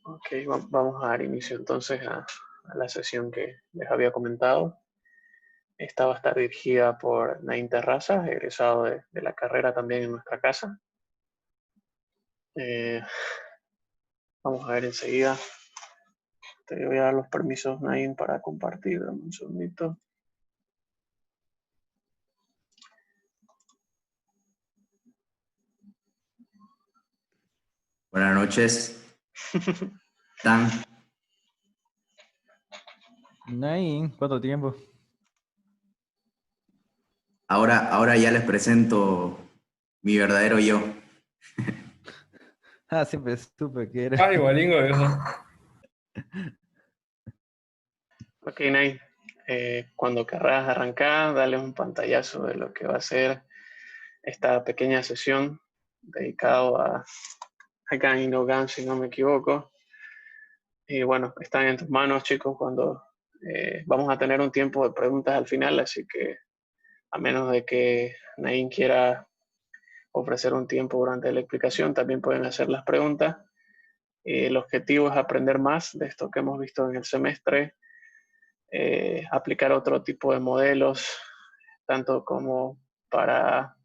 Ok, vamos a dar inicio entonces a la sesión que les había comentado. Esta va a estar dirigida por Nain Terrazas, egresado de la carrera también en nuestra casa. Eh, Vamos a ver enseguida. Te voy a dar los permisos, Nain, para compartir. Dame un segundito. Buenas noches, Dan. Nain, ¿cuánto tiempo? Ahora ya les presento mi verdadero yo. Siempre supe que era. Igualingo eso. Ok, Nain. Cuando querrás arrancar, dale un pantallazo de lo que va a ser esta pequeña sesión dedicado a Gan y No Gan, si no me equivoco. Y bueno, están en tus manos, chicos, cuando vamos a tener un tiempo de preguntas al final, así que a menos de que Nain quiera ofrecer un tiempo durante la explicación, también pueden hacer las preguntas. El objetivo es aprender más de esto que hemos visto en el semestre, aplicar otro tipo de modelos, tanto como para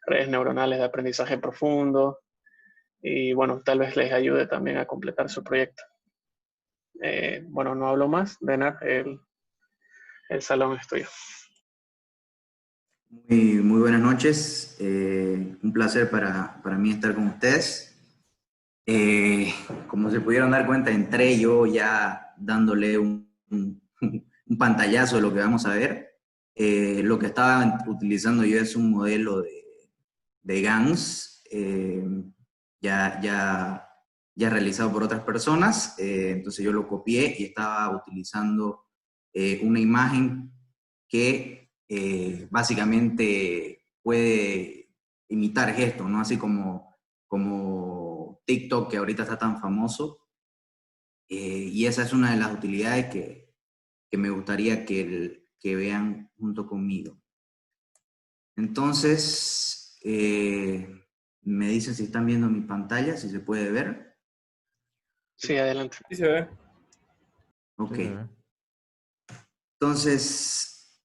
redes neuronales de aprendizaje profundo, y bueno, tal vez les ayude también a completar su proyecto. Bueno, no hablo más, Denar, el salón es tuyo. Muy buenas noches. Un placer para mí estar con ustedes. Como se pudieron dar cuenta, entré yo ya dándole un pantallazo de lo que vamos a ver. Lo que estaba utilizando yo es un modelo de GANs, ya realizado por otras personas. Entonces yo lo copié y estaba utilizando una imagen que básicamente puede imitar gestos, ¿no? Así como TikTok, que ahorita está tan famoso. Y esa es una de las utilidades que me gustaría que vean junto conmigo. Entonces, me dicen si están viendo mi pantalla, si se puede ver. Sí, adelante. Sí se ve. Ok. Sí, Entonces,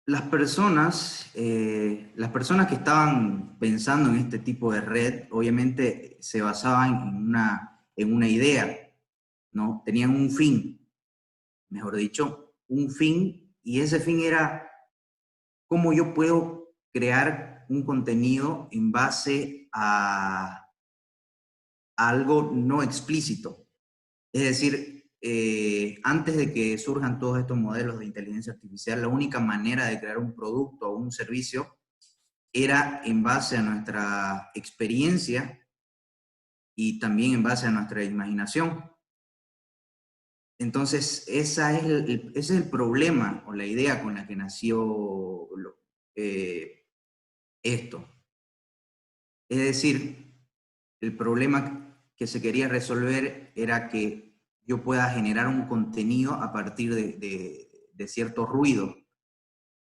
las personas que estaban pensando en este tipo de red, obviamente se basaban en una idea, ¿no? Tenían un fin, mejor dicho, un fin, y ese fin era cómo yo puedo crear un contenido en base a algo no explícito. Es decir, antes de que surjan todos estos modelos de inteligencia artificial, la única manera de crear un producto o un servicio era en base a nuestra experiencia y también en base a nuestra imaginación. Entonces, ese es el problema o la idea con la que nació esto. Es decir, el problema que se quería resolver era que yo pueda generar un contenido a partir de cierto ruido.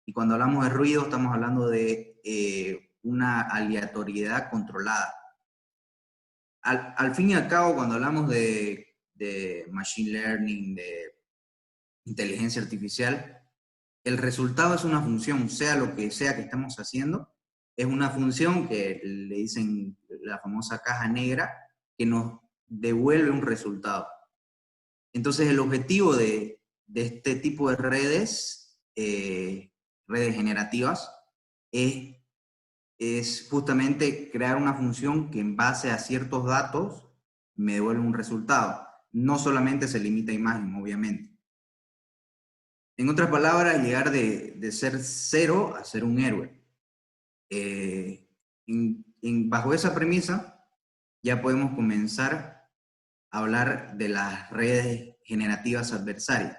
Y cuando hablamos de ruido, estamos hablando de una aleatoriedad controlada. Al fin y al cabo, cuando hablamos de machine learning, de inteligencia artificial, el resultado es una función, sea lo que sea que estamos haciendo, es una función que le dicen la famosa caja negra, que nos devuelve un resultado. Entonces el objetivo de este tipo de redes, redes generativas, es justamente crear una función que en base a ciertos datos me devuelve un resultado. No solamente se limita a imagen, obviamente. En otras palabras, llegar de ser cero a ser un héroe. Bajo esa premisa, ya podemos comenzar a hablar de las redes generativas adversarias.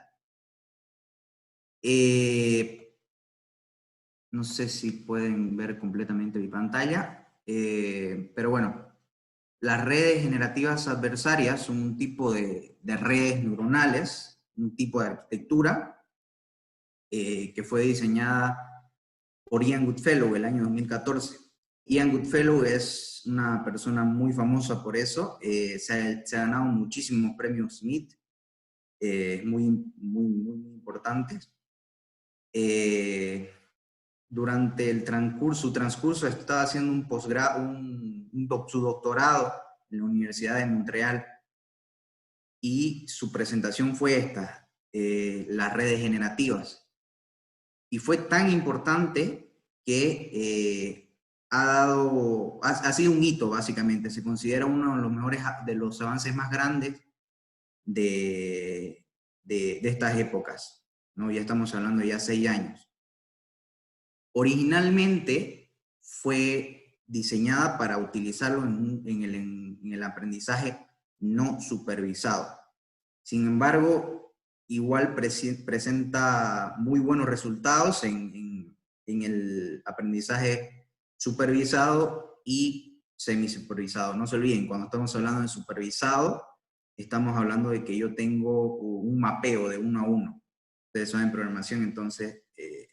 No sé si pueden ver completamente mi pantalla, pero bueno, las redes generativas adversarias son un tipo de redes neuronales, un tipo de arquitectura que fue diseñada por Ian Goodfellow el año 2014. Ian Goodfellow es una persona muy famosa por eso. Se ha ganado muchísimos premios Smith, muy importantes. Durante su transcurso estaba haciendo un posgrado, su doctorado en la Universidad de Montreal, y su presentación fue esta, las redes generativas. Y fue tan importante que ha sido un hito, básicamente. Se considera uno de los mejores, de los avances más grandes de estas épocas, ¿no? Ya estamos hablando de ya 6 años. Originalmente fue diseñada para utilizarlo en el aprendizaje no supervisado. Sin embargo, igual presenta muy buenos resultados en el aprendizaje supervisado y semisupervisado. No se olviden, cuando estamos hablando de supervisado, estamos hablando de que yo tengo un mapeo de 1 a 1. Ustedes saben programación, entonces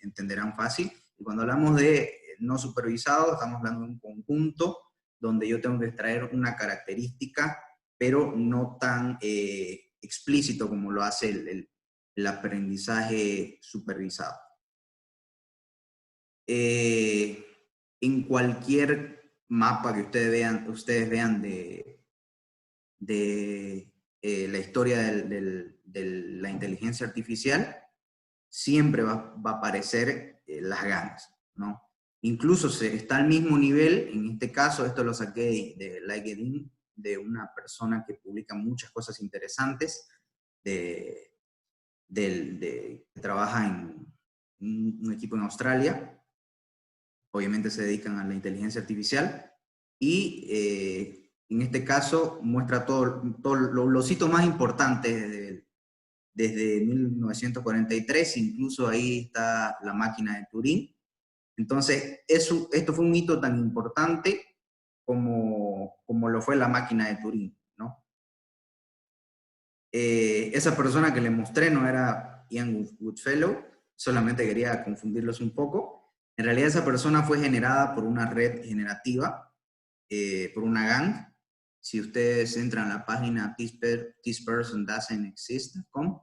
entenderán fácil. Y cuando hablamos de no supervisado, estamos hablando de un conjunto donde yo tengo que extraer una característica, pero no tan explícito como lo hace el aprendizaje supervisado. En cualquier mapa que ustedes vean de la historia de la inteligencia artificial, siempre va a aparecer las GANs, ¿no? Incluso está al mismo nivel. En este caso, esto lo saqué de LinkedIn, de una persona que publica muchas cosas interesantes, que trabaja en un equipo en Australia. Obviamente se dedican a la inteligencia artificial, y en este caso muestra todos los hitos más importantes desde 1943, incluso ahí está la máquina de Turing. Entonces, esto fue un hito tan importante como lo fue la máquina de Turing, ¿no? Esa persona que le mostré no era Ian Goodfellow, solamente quería confundirlos un poco. En realidad esa persona fue generada por una red generativa, por una GAN. Si ustedes entran a la página thispersondoesn'texist.com,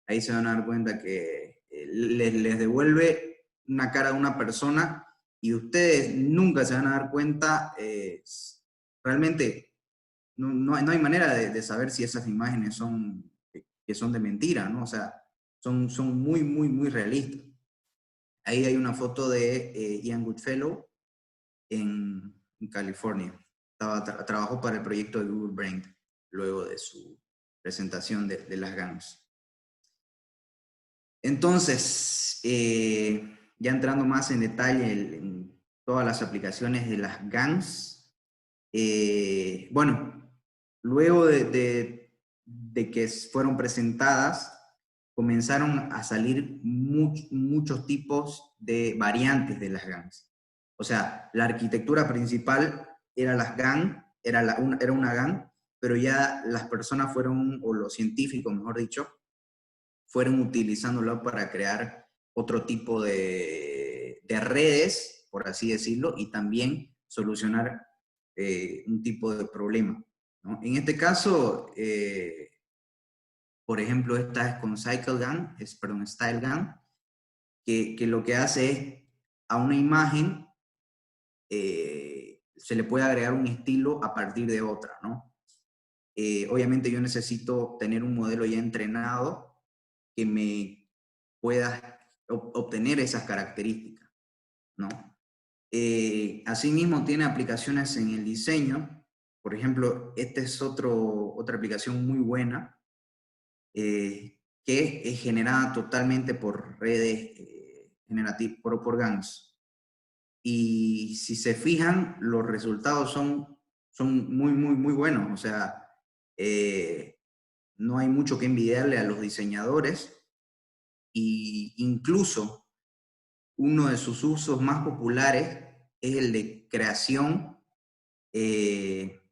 ahí se van a dar cuenta que les devuelve una cara de una persona, y ustedes nunca se van a dar cuenta, realmente no hay manera de saber si esas imágenes son de mentira, ¿no? O sea, son muy realistas. Ahí hay una foto de Ian Goodfellow en California. Trabajó para el proyecto de Google Brain luego de su presentación de las GANs. Entonces, ya entrando más en detalle en todas las aplicaciones de las GANs, bueno, luego de que fueron presentadas, comenzaron a salir muchos tipos de variantes de las GANs. O sea, la arquitectura principal era las GAN, era una GAN, pero ya las personas o los científicos, mejor dicho, fueron utilizándolo para crear otro tipo de redes, por así decirlo, y también solucionar un tipo de problema, ¿no? En este caso, por ejemplo, esta es con StyleGAN, que lo que hace es, a una imagen se le puede agregar un estilo a partir de otra, ¿no? Obviamente yo necesito tener un modelo ya entrenado que me pueda obtener esas características, ¿no? Asimismo tiene aplicaciones en el diseño. Por ejemplo, esta es otra aplicación muy buena, que es generada totalmente por redes generativas, por GANs. Y si se fijan, los resultados son muy buenos. O sea, no hay mucho que envidiarle a los diseñadores, y incluso uno de sus usos más populares es el de creación de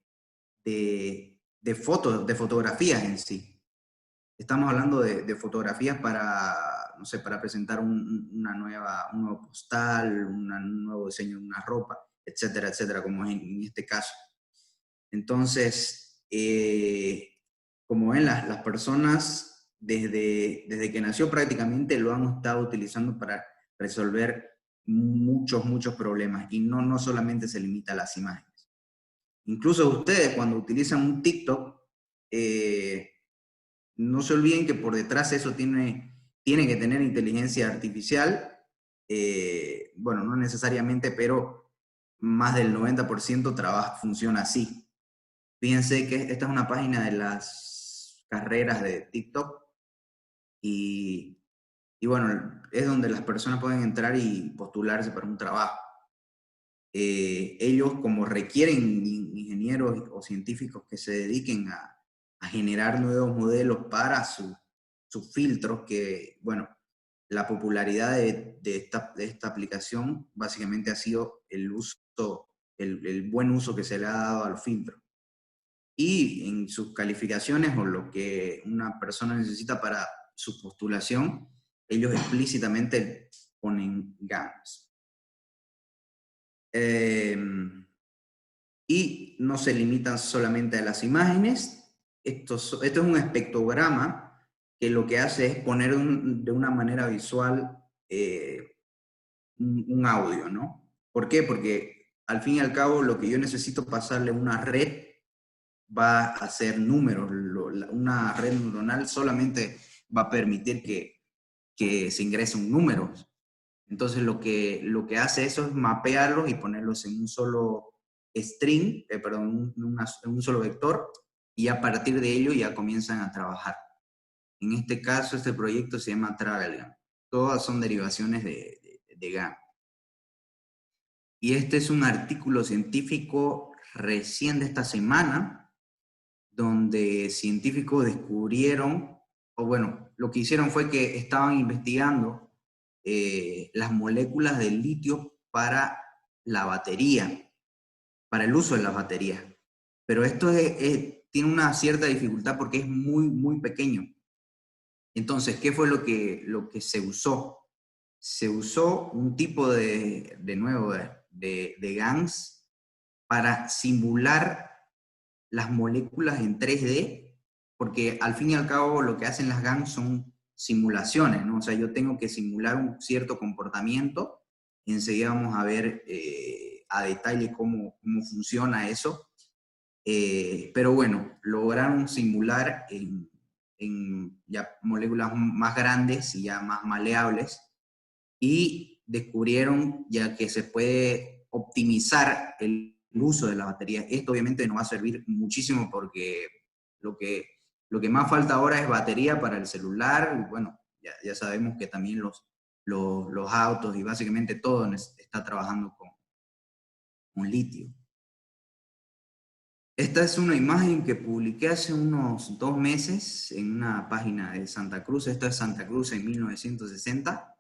fotografías en sí. Estamos hablando de fotografías para, no sé, para presentar un nuevo postal, un nuevo diseño de una ropa. etcétera, etcétera, como en este caso. Entonces, como ven, las personas desde que nació prácticamente lo han estado utilizando para resolver muchos problemas, y no solamente se limita a las imágenes. Incluso ustedes cuando utilizan un TikTok, no se olviden que por detrás eso tiene que tener inteligencia artificial. Bueno, no necesariamente, pero más del 90% funciona así. Fíjense que esta es una página de las carreras de TikTok y bueno, es donde las personas pueden entrar y postularse para un trabajo. Ellos, como requieren ingenieros o científicos que se dediquen a generar nuevos modelos para sus filtros, que, bueno, la popularidad de esta aplicación básicamente ha sido el buen uso que se le ha dado a los filtros. Y en sus calificaciones o lo que una persona necesita para su postulación, ellos explícitamente ponen GANs. Y no se limitan solamente a las imágenes. Esto es un espectrograma que lo que hace es poner de una manera visual un audio, ¿no? ¿Por qué? Porque al fin y al cabo lo que yo necesito pasarle a una red va a hacer números. Una red neuronal solamente va a permitir que se ingresen números. Entonces lo que hace eso es mapearlos y ponerlos en un solo string, perdón, en un solo vector, y a partir de ello ya comienzan a trabajar. En este caso, este proyecto se llama TravelGAN. Todas son derivaciones de GAN. Y este es un artículo científico recién de esta semana, donde científicos descubrieron, o bueno, lo que hicieron fue que estaban investigando las moléculas de litio para la batería, para el uso de las baterías. Pero esto tiene una cierta dificultad porque es muy pequeño. Entonces, ¿qué fue lo que se usó? Se usó un tipo de GANs para simular las moléculas en 3D, porque al fin y al cabo lo que hacen las GANs son simulaciones, ¿no? O sea, yo tengo que simular un cierto comportamiento, y enseguida vamos a ver a detalle cómo funciona eso. Pero bueno, lograron simular en ya moléculas más grandes y ya más maleables, y descubrieron ya que se puede optimizar el uso de la batería. Esto obviamente nos va a servir muchísimo porque lo que más falta ahora es batería para el celular. Bueno, ya sabemos que también los autos y básicamente todo está trabajando con litio. Esta es una imagen que publiqué hace unos 2 meses en una página de Santa Cruz. Esto es Santa Cruz en 1960.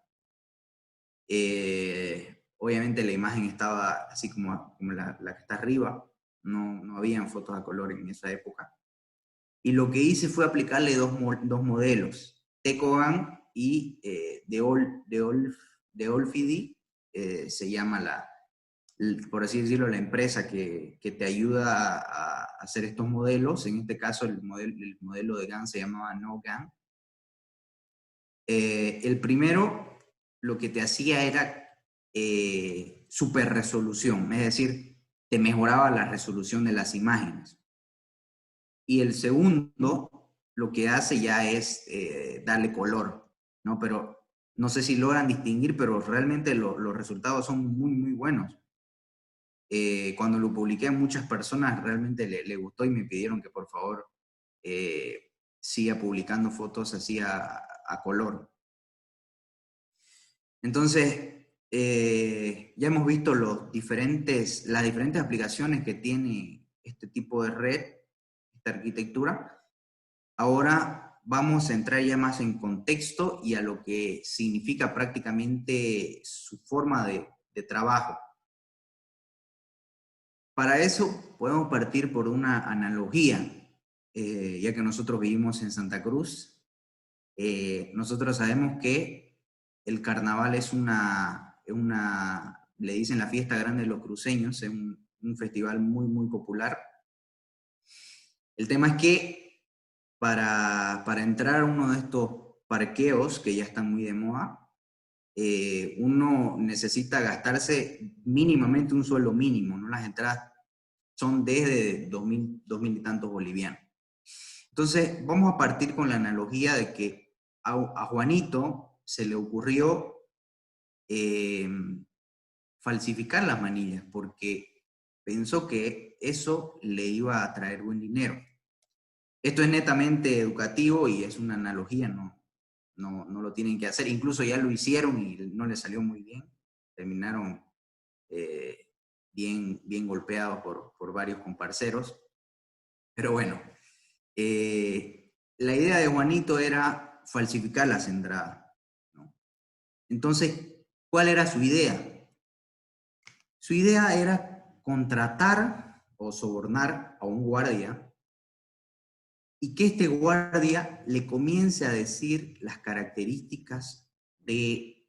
Obviamente la imagen estaba así como la que está arriba. No habían fotos a color en esa época. Y lo que hice fue aplicarle dos modelos, TECOGAN y de Olfidi, se llama por así decirlo, la empresa que te ayuda a hacer estos modelos. En este caso el modelo de GAN se llamaba NoGAN. El primero lo que te hacía era super resolución, es decir, te mejoraba la resolución de las imágenes. Y el segundo lo que hace ya es darle color, ¿no? Pero no sé si logran distinguir, pero realmente los resultados son muy buenos. Cuando lo publiqué a muchas personas realmente le gustó y me pidieron que por favor siga publicando fotos así a color. Entonces, ya hemos visto las diferentes aplicaciones que tiene este tipo de red, esta arquitectura. Ahora vamos a entrar ya más en contexto y a lo que significa prácticamente su forma de trabajo. Para eso podemos partir por una analogía, ya que nosotros vivimos en Santa Cruz. Nosotros sabemos que el carnaval es una le dicen la Fiesta Grande de los Cruceños, es un festival muy, muy popular. El tema es que para entrar a uno de estos parqueos, que ya están muy de moda, uno necesita gastarse mínimamente un sueldo mínimo, ¿no? Las entradas son desde 2.000 y tantos bolivianos. Entonces, vamos a partir con la analogía de que a Juanito se le ocurrió falsificar las manillas, porque pensó que eso le iba a traer buen dinero. Esto es netamente educativo y es una analogía, no lo tienen que hacer. Incluso ya lo hicieron y no les salió muy bien. Terminaron bien golpeados por varios comparceros. Pero bueno, la idea de Juanito era falsificar las entradas, ¿no? Entonces, ¿cuál era su idea? Su idea era contratar o sobornar a un guardia y que este guardia le comience a decir las características de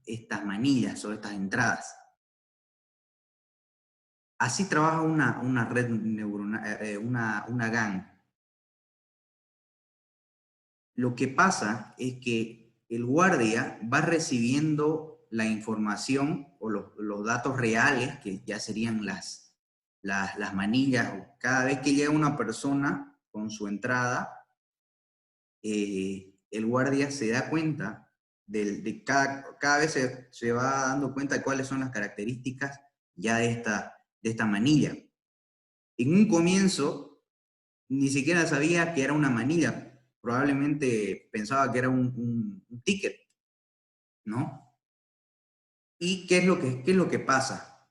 estas manillas o estas entradas. Así trabaja una red neuronal, una gang. Lo que pasa es que el guardia va recibiendo la información o los datos reales, que ya serían las manillas. Cada vez que llega una persona con su entrada, el guardia se da cuenta de cada vez se va dando cuenta de cuáles son las características ya de esta manilla. En un comienzo, ni siquiera sabía que era una manilla. Probablemente pensaba que era un ticket, ¿no? ¿Y qué es lo que pasa?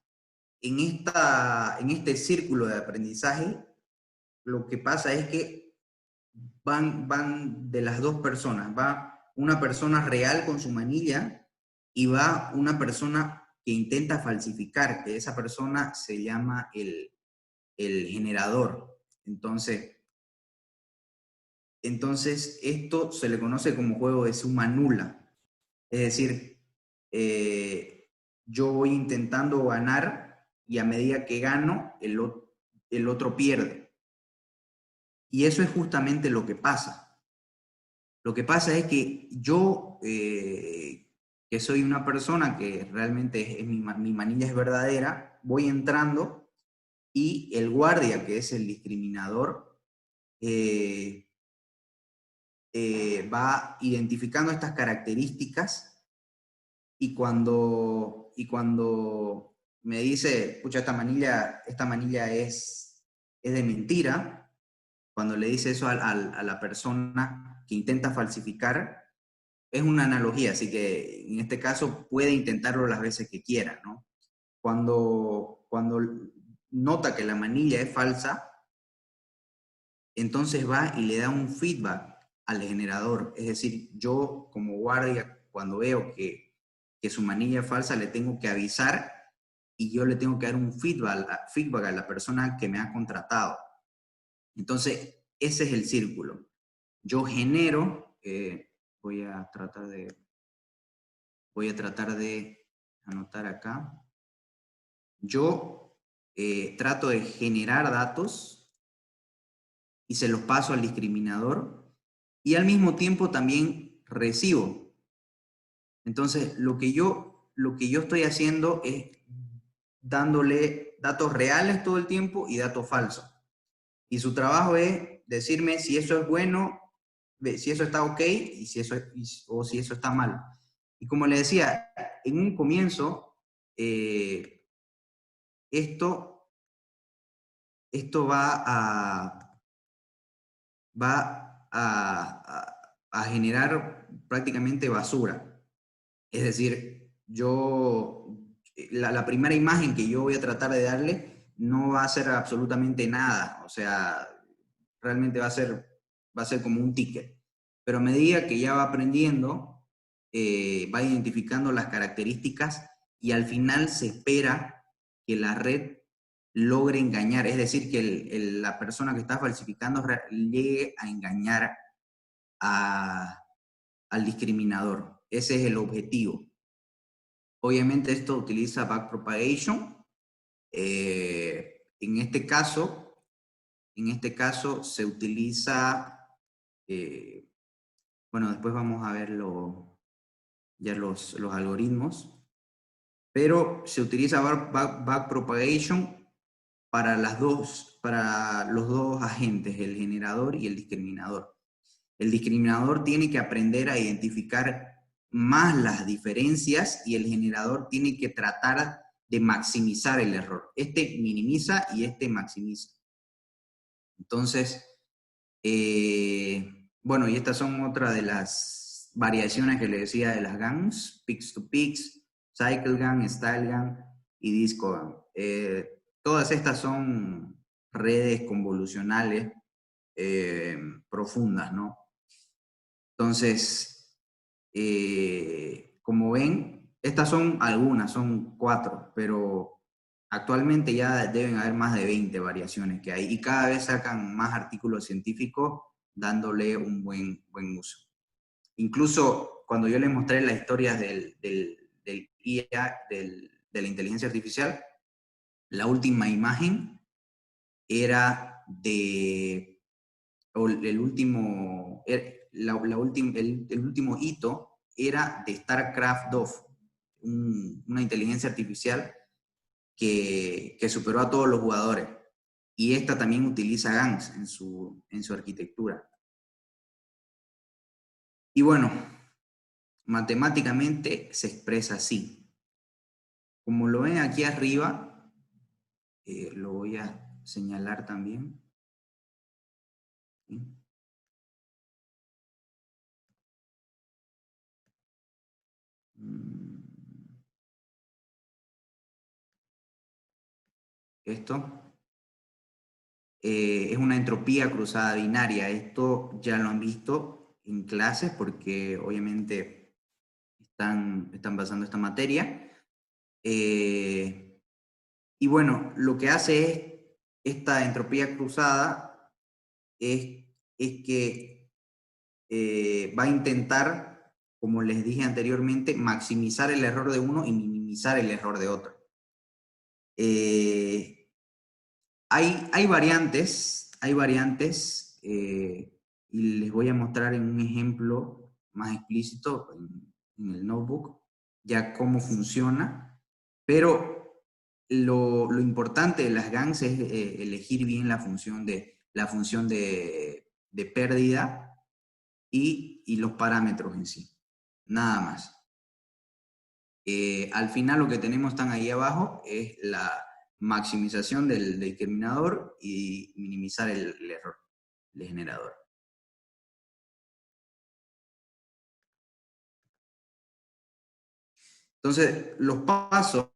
En este círculo de aprendizaje, lo que pasa es que van de las dos personas. Va una persona real con su manilla y va una persona que intenta falsificar, que esa persona se llama el generador. Entonces, esto se le conoce como juego de suma nula. Es decir, yo voy intentando ganar y a medida que gano, el otro pierde. Y eso es justamente lo que pasa. Lo que pasa es que yo, que soy una persona que realmente mi manilla es verdadera, voy entrando y el guardia, que es el discriminador, va identificando estas características y cuando me dice, pucha, esta manilla es de mentira, cuando le dice eso a la persona que intenta falsificar, es una analogía, así que en este caso puede intentarlo las veces que quiera, ¿no? Cuando nota que la manilla es falsa, entonces va y le da un feedback al generador. Es decir, yo como guardia, cuando veo que su manilla es falsa, le tengo que avisar y yo le tengo que dar un feedback a la persona que me ha contratado. Entonces, ese es el círculo. Yo genero, voy a tratar de anotar acá. Yo trato de generar datos y se los paso al discriminador y al mismo tiempo también recibo. Entonces, lo que yo estoy haciendo es dándole datos reales todo el tiempo y datos falsos. Y su trabajo es decirme si eso es bueno, si eso está ok y o si eso está mal. Y como le decía, en un comienzo, esto va a generar prácticamente basura. Es decir, la primera imagen que yo voy a tratar de darle no va a ser absolutamente nada. O sea, realmente va a ser como un ticket. Pero a medida que ya va aprendiendo, va identificando las características y al final se espera que la red logre engañar, es decir, que la persona que está falsificando llegue a engañar al discriminador. Ese es el objetivo. obviamente esto utiliza backpropagation. En este caso se utiliza, bueno, después vamos a ver ya los algoritmos, pero se utiliza backpropagation para los dos agentes, el generador y el discriminador. El discriminador tiene que aprender a identificar más las diferencias y el generador tiene que tratar de maximizar el error. Este minimiza y este maximiza. Entonces, bueno, y estas son otra de las variaciones que le decía de las GANs, Pix to Pix, Cycle GAN, Style GAN y Disco GAN. Todas estas son redes convolucionales profundas, ¿no? Entonces, como ven, estas son algunas, son 4, pero actualmente ya deben haber más de 20 variaciones que hay y cada vez sacan más artículos científicos dándole un buen uso. Incluso cuando yo les mostré las historias del IA, de la inteligencia artificial, la última imagen era el último hito era de StarCraft 2, una inteligencia artificial que superó a todos los jugadores. Y esta también utiliza GANs en su arquitectura. Y bueno, matemáticamente se expresa así. Como lo ven aquí arriba, lo voy a señalar también. ¿Sí? Esto es una entropía cruzada binaria. Esto ya lo han visto en clases porque obviamente están basando esta materia. Y bueno, lo que hace es esta entropía cruzada es que va a intentar, como les dije anteriormente, maximizar el error de uno y minimizar el error de otro. Hay variantes, y les voy a mostrar en un ejemplo más explícito en el notebook, ya cómo funciona, pero lo importante de las GANs es elegir bien la función de pérdida y los parámetros en sí, nada más. Al final lo que tenemos tan ahí abajo es la maximización del discriminador y minimizar el error del generador. Entonces, los pasos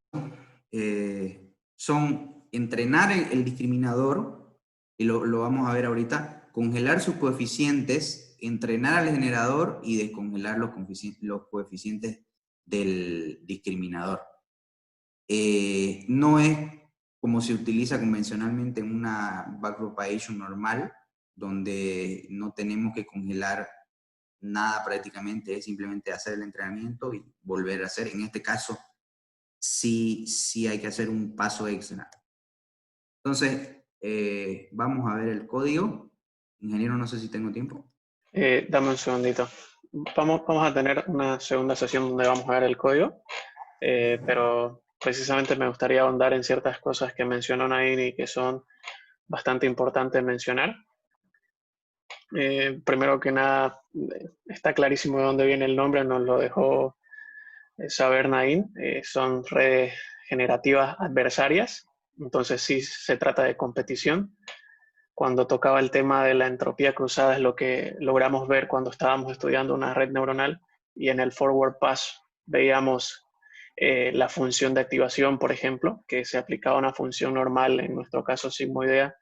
son entrenar el discriminador, y lo vamos a ver ahorita, congelar sus coeficientes, entrenar al generador y descongelar los coeficientes del discriminador. No es como se utiliza convencionalmente en una backpropagation normal, donde no tenemos que congelar nada prácticamente, es simplemente hacer el entrenamiento y volver a hacer. En este caso, sí hay que hacer un paso extra. Entonces, vamos a ver el código. Ingeniero, no sé si tengo tiempo. Dame un segundito. Vamos a tener una segunda sesión donde vamos a ver el código, pero precisamente me gustaría ahondar en ciertas cosas que mencionó Nain y que son bastante importantes mencionar. Primero que nada, está clarísimo de dónde viene el nombre, nos lo dejó saber Nain. Son redes generativas adversarias, entonces sí se trata de competición. Cuando tocaba el tema de la entropía cruzada es lo que logramos ver cuando estábamos estudiando una red neuronal y en el forward pass veíamos la función de activación, por ejemplo, que se aplicaba a una función normal, en nuestro caso sigmoidea,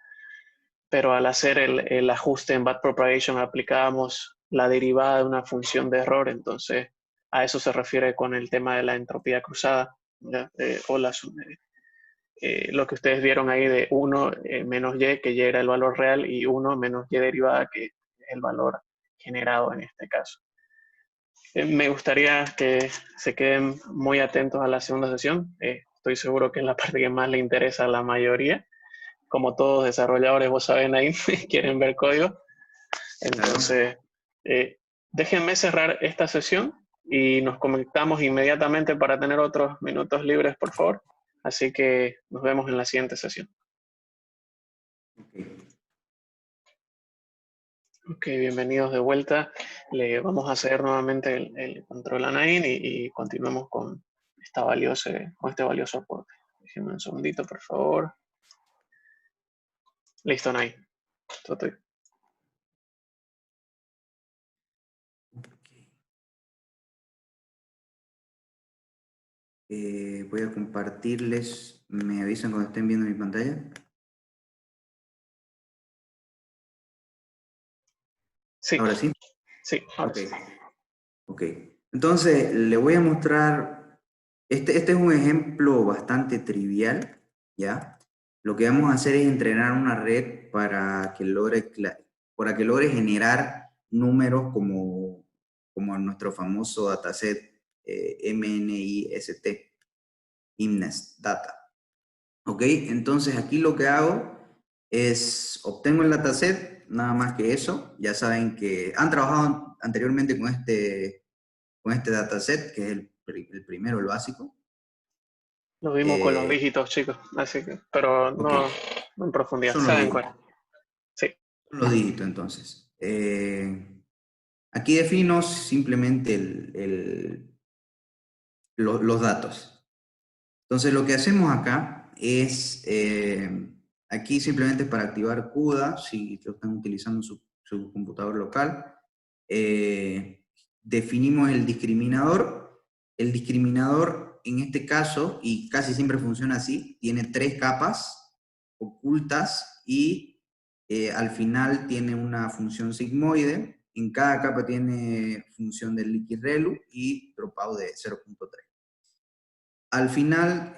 pero al hacer el ajuste en backpropagation aplicábamos la derivada de una función de error, entonces a eso se refiere con el tema de la entropía cruzada, o lo que ustedes vieron ahí de 1 menos y, que y era el valor real, y 1 menos y derivada, que es el valor generado en este caso. Me gustaría que se queden muy atentos a la segunda sesión. Estoy seguro que es la parte que más le interesa a la mayoría. Como todos desarrolladores, vos saben, ahí quieren ver código. Entonces, déjenme cerrar esta sesión y nos conectamos inmediatamente para tener otros minutos libres, por favor. Así que nos vemos en la siguiente sesión. Ok, bienvenidos de vuelta. Le vamos a hacer nuevamente el control a Nain y continuemos con este valioso aporte. Déjenme un segundito, por favor. Listo, Nain. Voy a compartirles. ¿Me avisan cuando estén viendo mi pantalla? Sí. ¿Ahora sí? Sí, ahora sí. Ok. Entonces, le voy a mostrar. Este es un ejemplo bastante trivial, ¿ya? Lo que vamos a hacer es entrenar una red para que logre generar números como nuestro famoso dataset MNIST, IMNEST Data. ¿Ok? Entonces aquí lo que hago es, obtengo el dataset, nada más que eso. Ya saben que han trabajado anteriormente con este dataset, que es el primero, el básico. Lo vimos con los dígitos, chicos, así que, pero no, no en profundidad. Son los ¿Saben dígitos. cuál? Sí. Son los dígitos, entonces. Aquí defino simplemente los datos. Entonces, lo que hacemos acá es, aquí simplemente para activar CUDA, si lo están utilizando su computador local, definimos el discriminador. El discriminador, en este caso, y casi siempre funciona así, tiene 3 capas ocultas y al final tiene una función sigmoide. En cada capa tiene función del liquid relu y dropout de 0.3. Al final,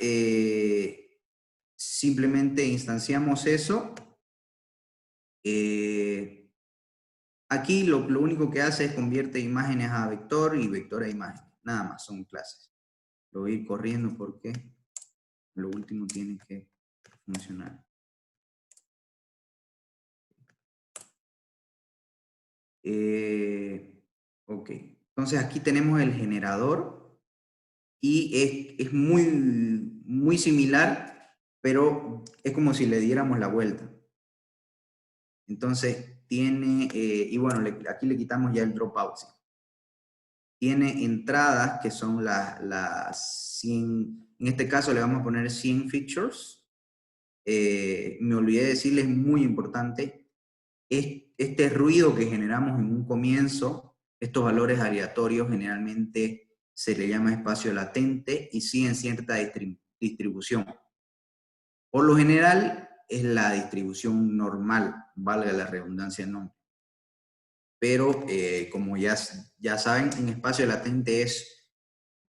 simplemente instanciamos eso. Aquí lo único que hace es convierte imágenes a vector y vector a imagen. Nada más, son clases. Lo voy a ir corriendo porque lo último tiene que funcionar. Ok. Entonces aquí tenemos el generador y es muy similar, pero es como si le diéramos la vuelta. Entonces tiene, y bueno, aquí le quitamos ya el dropout. ¿Sí? Tiene entradas que son las 100, en este caso le vamos a poner 100 features. Me olvidé de decirles, muy importante, este ruido que generamos en un comienzo, estos valores aleatorios generalmente se le llama espacio latente y siguen cierta distribución. Por lo general es la distribución normal, valga la redundancia, no. Pero como ya saben, un espacio latente es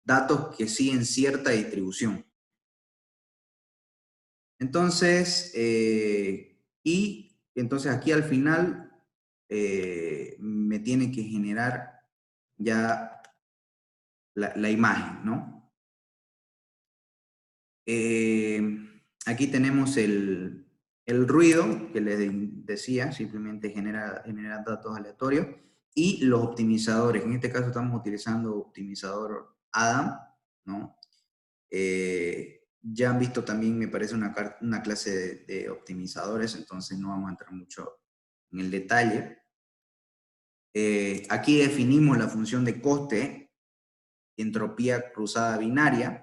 datos que siguen cierta distribución. Entonces, entonces aquí al final me tiene que generar ya la imagen, ¿no? Aquí tenemos el ruido que les decía, simplemente genera datos aleatorios, y los optimizadores. En este caso estamos utilizando optimizador Adam, ¿no? Ya han visto también, me parece, una clase de optimizadores, entonces no vamos a entrar mucho en el detalle. Aquí definimos la función de coste, entropía cruzada binaria.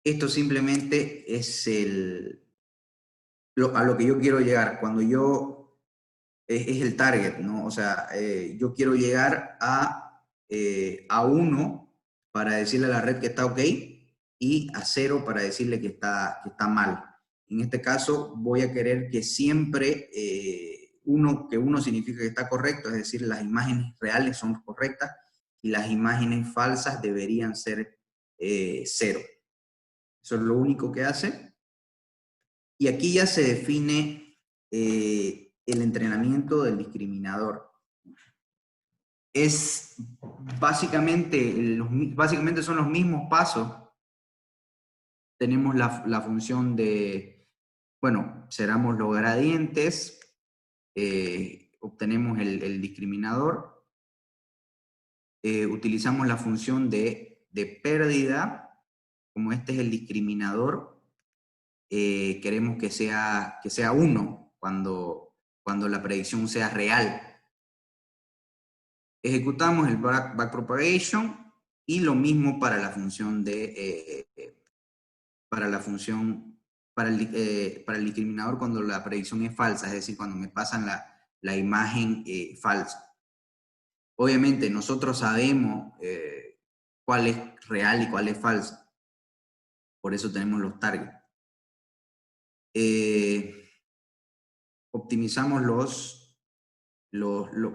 Esto simplemente es a lo que yo quiero llegar. Cuando es el target, ¿no? O sea, yo quiero llegar a 1 para decirle a la red que está ok y a 0 para decirle que está mal. En este caso voy a querer que siempre que 1 significa que está correcto, es decir, las imágenes reales son correctas y las imágenes falsas deberían ser 0. Eso es lo único que hace. Y aquí ya se define el entrenamiento del discriminador. básicamente son los mismos pasos. Tenemos la función de, bueno, cerramos los gradientes, obtenemos el discriminador, utilizamos la función de pérdida, como este es el discriminador, queremos que sea 1 cuando la predicción sea real. Ejecutamos el backpropagation y lo mismo para la función para el discriminador cuando la predicción es falsa, es decir, cuando me pasan la imagen falsa. Obviamente nosotros sabemos cuál es real y cuál es falso. Por eso tenemos los targets. Optimizamos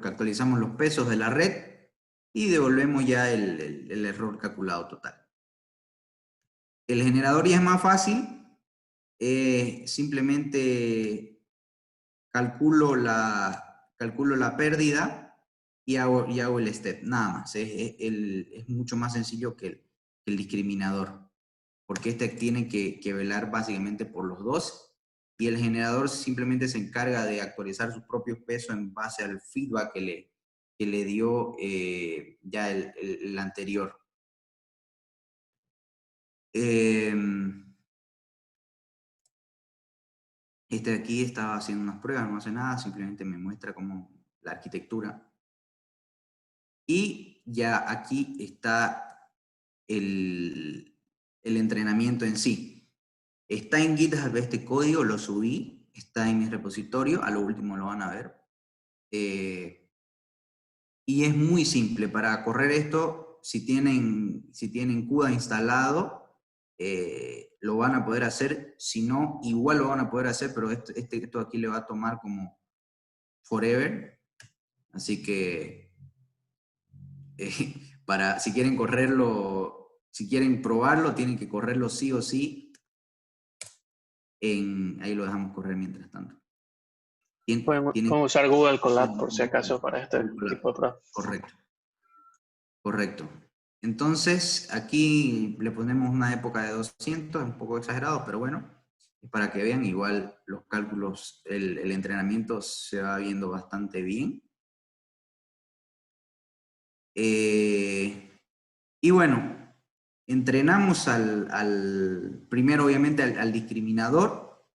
actualizamos los pesos de la red y devolvemos ya el error calculado total. El generador ya es más fácil. Simplemente calculo la pérdida y hago el step, nada más. Es mucho más sencillo que el discriminador, porque este tiene que velar básicamente por los dos, y el generador simplemente se encarga de actualizar sus propios pesos en base al feedback que le dio ya el anterior. Este de aquí estaba haciendo unas pruebas, no hace nada, simplemente me muestra como la arquitectura. Y ya aquí está el entrenamiento en sí. Está en GitHub este código, lo subí, está en mi repositorio, a lo último lo van a ver. Y es muy simple. Para correr esto, si tienen CUDA instalado, lo van a poder hacer. Si no, igual lo van a poder hacer, pero esto aquí le va a tomar como forever. Así que si quieren correrlo, si quieren probarlo, tienen que correrlo sí o sí. Ahí lo dejamos correr mientras tanto. Pueden usar Google Colab por si acaso para este tipo de pruebas. Correcto. Entonces, aquí le ponemos una época de 200, un poco exagerado, pero bueno, es para que vean, igual los cálculos, el entrenamiento se va viendo bastante bien. Y bueno, entrenamos primero obviamente al discriminador,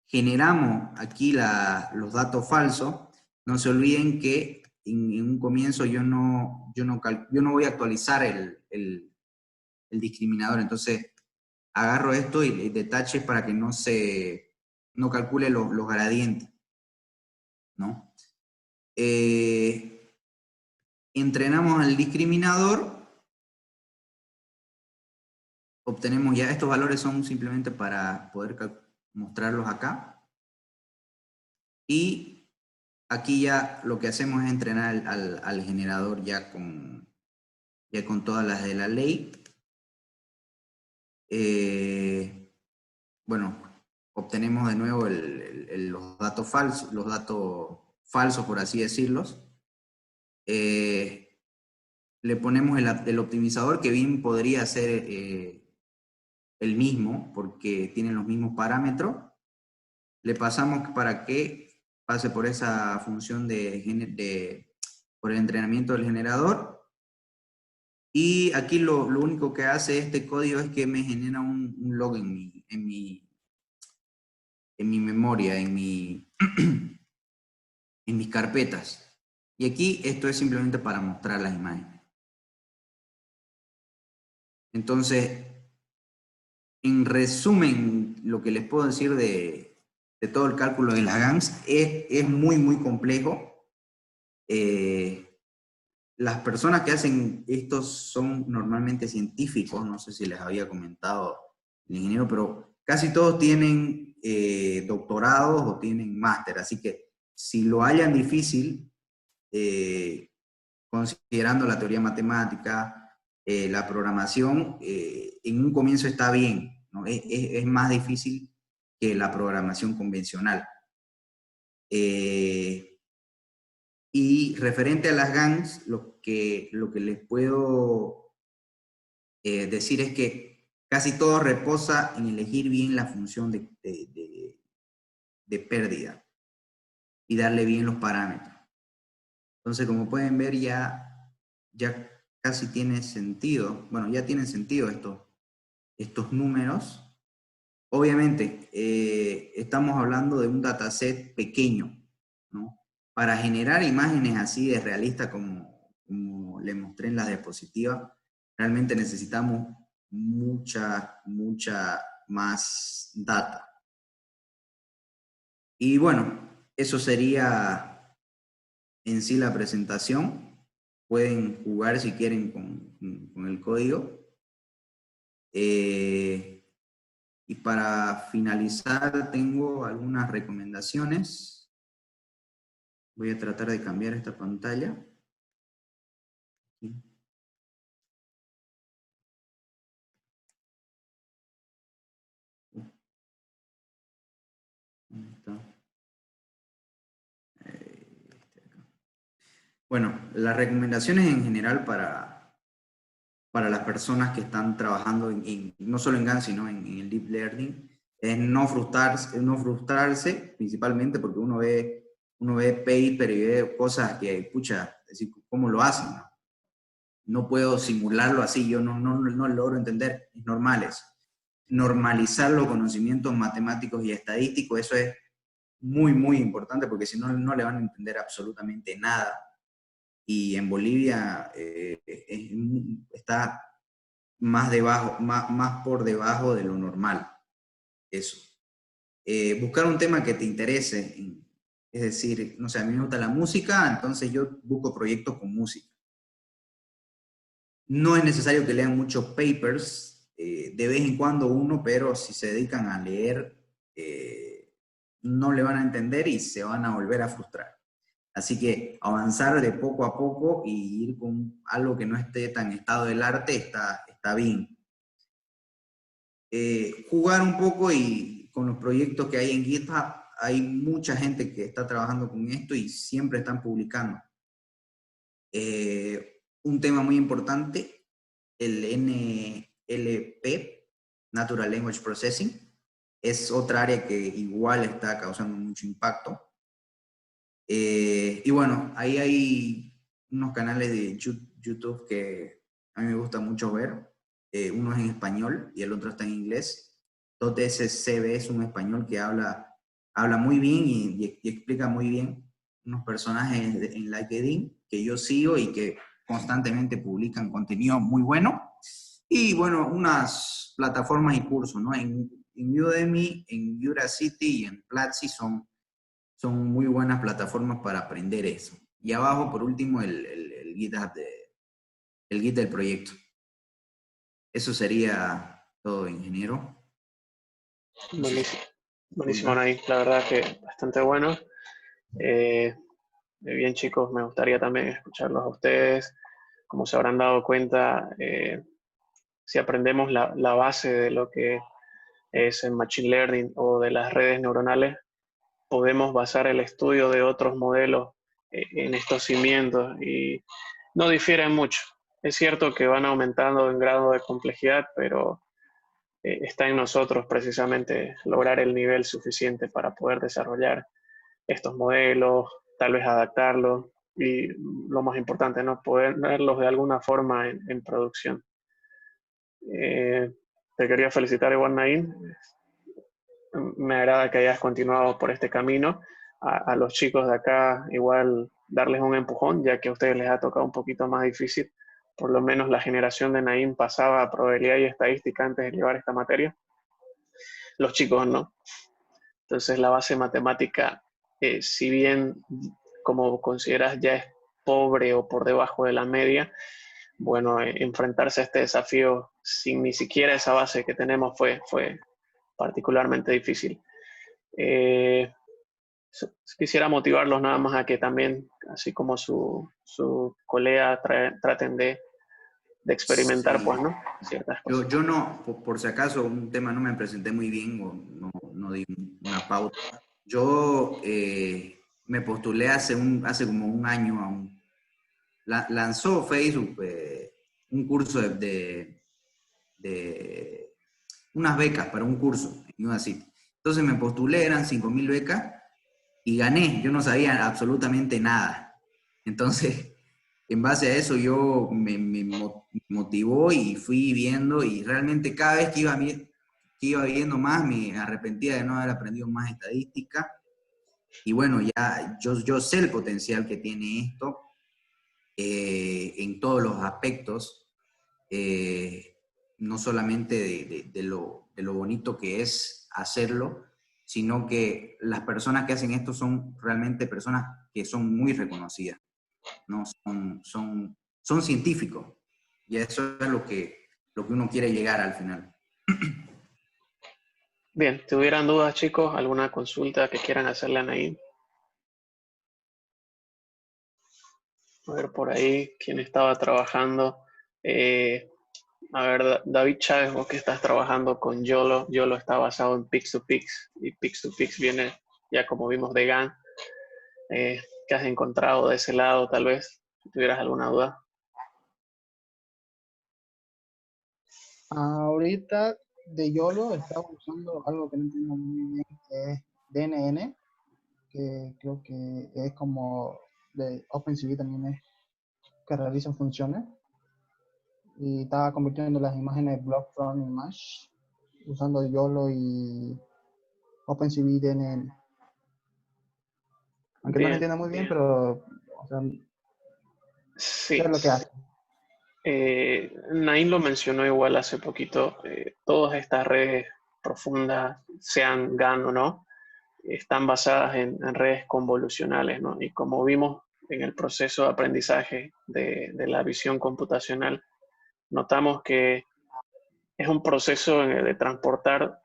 generamos aquí los datos falsos. No se olviden que en un comienzo yo no voy a actualizar el discriminador, entonces agarro esto y detaches para que no calcule los gradientes, ¿no? Entrenamos al discriminador, obtenemos ya, estos valores son simplemente para poder mostrarlos acá, y aquí ya lo que hacemos es entrenar al generador ya con todas las de la ley. Bueno, obtenemos de nuevo los datos falsos, por así decirlos. Le ponemos el optimizador, que bien podría ser el mismo, porque tienen los mismos parámetros. Le pasamos para que pase por esa función por el entrenamiento del generador. Y aquí lo único que hace este código es que me genera un log en mi memoria, en mis carpetas. Y aquí esto es simplemente para mostrar las imágenes. Entonces, en resumen, lo que les puedo decir de todo el cálculo de las GANs es muy, muy complejo. Las personas que hacen esto son normalmente científicos, no sé si les había comentado el ingeniero, pero casi todos tienen doctorados o tienen máster, así que si lo hallan difícil, considerando la teoría matemática, la programación, en un comienzo está bien, ¿no? Es más difícil que la programación convencional. Y referente a las GANs, lo que les puedo decir es que casi todo reposa en elegir bien la función de pérdida y darle bien los parámetros. Entonces, como pueden ver, ya casi tiene sentido, bueno, ya tienen sentido estos números. Obviamente, estamos hablando de un dataset pequeño, ¿no? Para generar imágenes así de realistas como les mostré en las diapositivas, realmente necesitamos mucha más data. Y bueno, eso sería en sí la presentación. Pueden jugar si quieren con el código. Y para finalizar, tengo algunas recomendaciones. Voy a tratar de cambiar esta pantalla. Aquí. ¿Dónde está? Bueno, las recomendaciones en general para las personas que están trabajando no solo en GAN, sino en el Deep Learning, es no frustrarse, principalmente porque uno ve paper y ve cosas que, pucha, decir, ¿cómo lo hacen? No puedo simularlo así, yo no logro entender, es normal eso. Normalizar los conocimientos matemáticos y estadísticos, eso es muy importante, porque si no, no le van a entender absolutamente nada. Y en Bolivia está más por debajo de lo normal, eso. Buscar un tema que te interese, es decir, no sé, a mí me gusta la música, entonces yo busco proyectos con música. No es necesario que lean muchos papers, de vez en cuando uno, pero si se dedican a leer, no le van a entender y se van a volver a frustrar. Así que avanzar de poco a poco y ir con algo que no esté tan estado del arte está bien. Jugar un poco y con los proyectos que hay en GitHub, hay mucha gente que está trabajando con esto y siempre están publicando. Un tema muy importante, el NLP, Natural Language Processing, es otra área que igual está causando mucho impacto. Y bueno, ahí hay unos canales de YouTube que a mí me gusta mucho ver. Uno es en español y el otro está en inglés. .scb es un español que habla muy bien y explica muy bien unos personajes en LinkedIn que yo sigo y que constantemente publican contenido muy bueno. Y bueno, unas plataformas y cursos, ¿no? En Udemy, en Udacity y en Platzi son muy buenas plataformas para aprender eso. Y abajo, por último, el GitHub el Git del proyecto. Eso sería todo, ingeniero. Buenísimo, buenísimo, Nay. La verdad que bastante bueno. Bien, chicos, me gustaría también escucharlos a ustedes. Como se habrán dado cuenta, si aprendemos la base de lo que es el Machine Learning o de las redes neuronales, podemos basar el estudio de otros modelos en estos cimientos y no difieren mucho. Es cierto que van aumentando en grado de complejidad, pero está en nosotros precisamente lograr el nivel suficiente para poder desarrollar estos modelos, tal vez adaptarlos y lo más importante, ¿no? Ponerlos de alguna forma en producción. Te quería felicitar, igual, Naín. Me agrada que hayas continuado por este camino. A los chicos de acá, igual darles un empujón, ya que a ustedes les ha tocado un poquito más difícil. Por lo menos la generación de Naín pasaba a probabilidad y estadística antes de llevar esta materia. Los chicos no. Entonces la base matemática, si bien como consideras ya es pobre o por debajo de la media, bueno, enfrentarse a este desafío sin ni siquiera esa base que tenemos fue particularmente difícil. Quisiera motivarlos nada más a que también, así como su colega, traten de experimentar, Sí. pues, ¿no? Ciertas cosas. Yo no, por si acaso, un tema no me presenté muy bien o no di una pauta. Yo me postulé hace como un año lanzó Facebook un curso de unas becas para un curso en una cita. Entonces me postulé, eran 5.000 becas y gané. Yo no sabía absolutamente nada. Entonces, en base a eso yo me motivó y fui viendo, y realmente cada vez que iba viendo más me arrepentía de no haber aprendido más estadística. Y bueno, ya yo sé el potencial que tiene esto en todos los aspectos, no solamente de lo bonito que es hacerlo, sino que las personas que hacen esto son realmente personas que son muy reconocidas, ¿no? Son científicos, y eso es lo que uno quiere llegar al final. Bien, ¿tuvieran dudas, chicos? ¿Alguna consulta que quieran hacerle a Naim? A ver, por ahí, ¿quién estaba trabajando? A ver, David Chávez, vos que estás trabajando con YOLO. YOLO está basado en Pix2Pix, y Pix2Pix viene, ya como vimos, de GAN. ¿Qué has encontrado de ese lado, tal vez? Si tuvieras alguna duda. Ahorita de YOLO estaba usando algo que no entiendo muy bien, que es DNN, que creo que es como de OpenCV también es que realizan funciones. Y estaba convirtiendo las imágenes block from image usando YOLO y OpenCV DNN. Aunque no lo entiendo muy bien, pero o sea, sí, sé lo que hace. Naim lo mencionó igual hace poquito. Todas estas redes profundas, sean GAN o no, están basadas en redes convolucionales, ¿no? Y como vimos en el proceso de aprendizaje de la visión computacional, notamos que es un proceso de transportar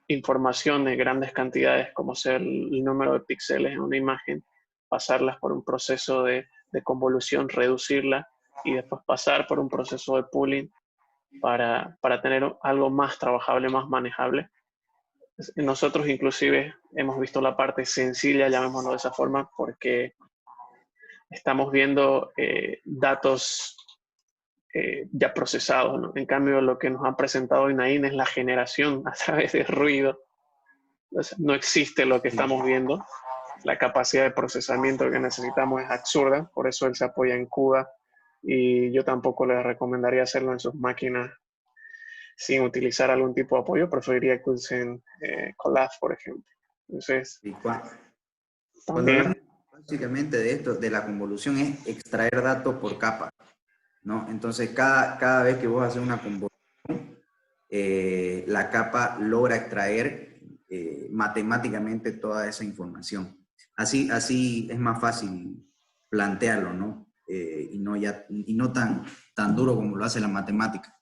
información de grandes cantidades, como ser el número de píxeles en una imagen, pasarlas por un proceso de convolución, reducirla y después pasar por un proceso de pooling para tener algo más trabajable, más manejable. Nosotros inclusive hemos visto la parte sencilla, llamémoslo de esa forma, porque estamos viendo datos ya procesados, ¿no? En cambio, lo que nos ha presentado Inaín es la generación a través de ruido. Entonces, no existe lo que estamos viendo. La capacidad de procesamiento que necesitamos es absurda, por eso él se apoya en CUDA, y yo tampoco les recomendaría hacerlo en sus máquinas sin utilizar algún tipo de apoyo. Preferiría que usen Colab, por ejemplo. Entonces, Y cuando también... hablamos básicamente de esto, de la convolución, es extraer datos por capa, ¿no? Entonces, cada vez que vos haces una convolución, la capa logra extraer matemáticamente toda esa información. Así es más fácil plantearlo, ¿no? Y no tan duro como lo hace la matemática.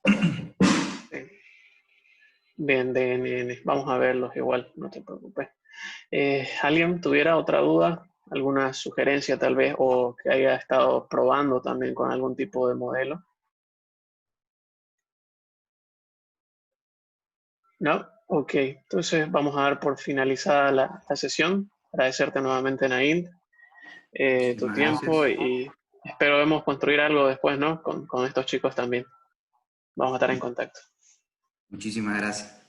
Bien, DNN. Vamos a verlos igual, no te preocupes. ¿Alguien tuviera otra duda? ¿Alguna sugerencia tal vez? ¿O que haya estado probando también con algún tipo de modelo? ¿No? Ok, entonces vamos a dar por finalizada la sesión. Agradecerte nuevamente, Naim, tu Muchísimas tiempo, gracias. y esperemos construir algo después, ¿no? Con estos chicos también. Vamos a estar en contacto. Muchísimas gracias.